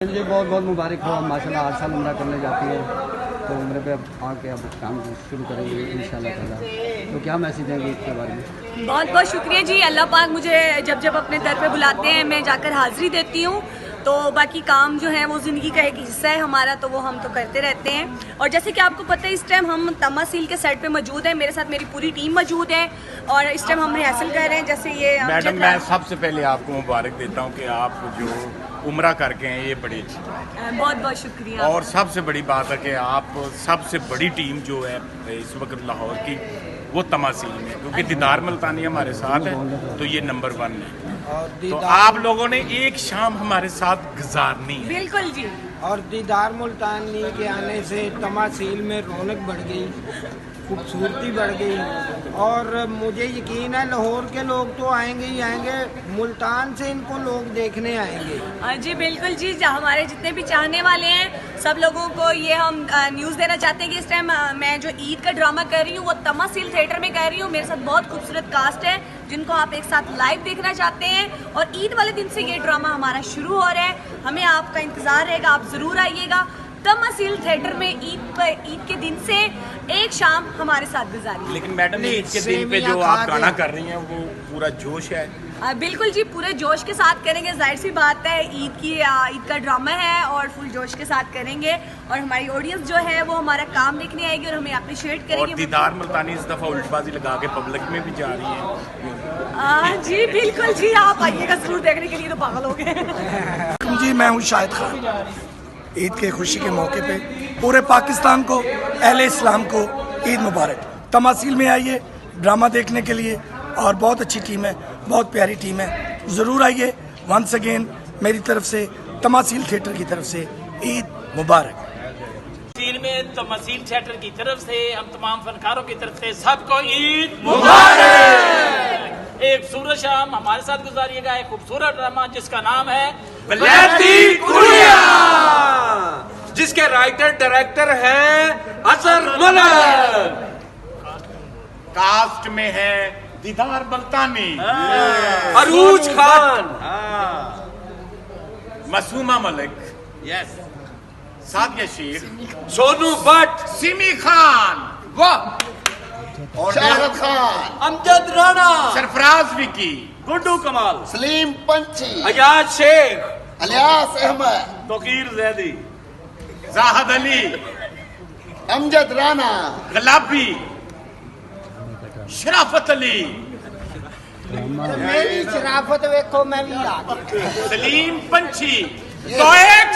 मुझे बहुत बहुत मुबारक हो। माशाल्लाह 8 साल उम्रा करने जाती है तो उम्र पे अब आके अब काम शुरू करेंगे इंशाल्लाह ताला। तो क्या मैसेज देंगे इसके बारे में? बहुत बहुत शुक्रिया जी। अल्लाह पाक मुझे जब जब अपने दर पे बुलाते हैं मैं जाकर हाज़िरी देती हूँ। तो बाकी काम जो है वो ज़िंदगी का एक हिस्सा है हमारा, तो वो हम तो करते रहते हैं। और जैसे कि आपको पता है इस टाइम हम तमासील के सेट पे मौजूद हैं, मेरे साथ मेरी पूरी टीम मौजूद है और इस टाइम हम रिहर्सल कर रहे हैं। जैसे ये मैडम, मैं सबसे पहले आपको मुबारक देता हूँ कि आप जो उम्रा करके हैं ये बड़ी अच्छी बात है। बहुत बहुत शुक्रिया। और सबसे बड़ी बात है कि आप सबसे बड़ी टीम जो है इस वक्त लाहौर की वो तमासील में, क्योंकि दीदार मुल्तानी हमारे साथ है तो ये नंबर 1 है। तो आप लोगों ने एक शाम हमारे साथ गुजारनी है। बिल्कुल जी। और दीदार मुल्तानी के आने से तमासील में रौनक बढ़ गई, खूबसूरती बढ़ गई और मुझे यकीन है लाहौर के लोग तो आएंगे ही आएंगे, मुल्तान से इनको लोग देखने आएंगे। जी बिल्कुल जी। हमारे जितने भी चाहने वाले हैं सब लोगों को ये हम न्यूज़ देना चाहते हैं कि इस टाइम मैं जो ईद का ड्रामा कर रही हूँ वो तमासील थिएटर में कर रही हूँ। मेरे साथ बहुत खूबसूरत कास्ट है जिनको आप एक साथ लाइव देखना चाहते हैं और ईद वाले दिन से ये ड्रामा हमारा शुरू हो रहा है। हमें आपका इंतज़ार रहेगा, आप ज़रूर आइएगा तमासील थिएटर में। ईद के दिन से एक शाम हमारे साथ गुजारिए। लेकिन मैडम ईद के दिन पे जो आप गाना कर रही हैं वो पूरा जोश है। बिल्कुल जी, पूरे जोश के साथ करेंगे। जाहिर सी बात है ईद का ड्रामा है और फुल जोश के साथ करेंगे और हमारी ऑडियंस जो है वो हमारा काम देखने आएगी और हमें अप्रिशिएट करेंगे। और दीदार मुल्तानी इस दफा उल्टबाजी लगा के पब्लिक में भी जा रही है। जी बिल्कुल जी, आप आइएगा जरूर देखने के लिए, तो पागल हो गए। जी मैं हूँ शाहिद खान। ईद के खुशी के मौके पे पूरे पाकिस्तान को, अहले इस्लाम को ईद मुबारक। तमासील में आइए ड्रामा देखने के लिए और बहुत अच्छी टीम है, बहुत प्यारी टीम है, ज़रूर आइए। वंस अगेन मेरी तरफ से तमासील थिएटर की तरफ से ईद मुबारक। तमासील में तमासील थिएटर की तरफ से हम तमाम फनकारों की तरफ से सबको ईद मुबारक। एक खूबसूरत शाम हमारे साथ गुजारिएगा, एक खूबसूरत ड्रामा जिसका नाम है वलैती कुड़िया, जिसके राइटर डायरेक्टर हैं असर मलिक। कास्ट में है दीदार मुल्तानी, अरूज खान, मासूमा मलिक, यस, सादिया शेख, सोनू भट्ट, सिमी खान, वाह, और शाहरुख खान, अमजद राणा, सरफराज विकी, गुड्डू कमाल, सलीम पंची, अयाज शेख, अलियास अहमद, तोकीर जैदी, जाहद अली, अमजद राना, गुलाबी, शराफत अली, मेरी शराफत देखो, मैं भी आ गया। सलीम पंची। तो एक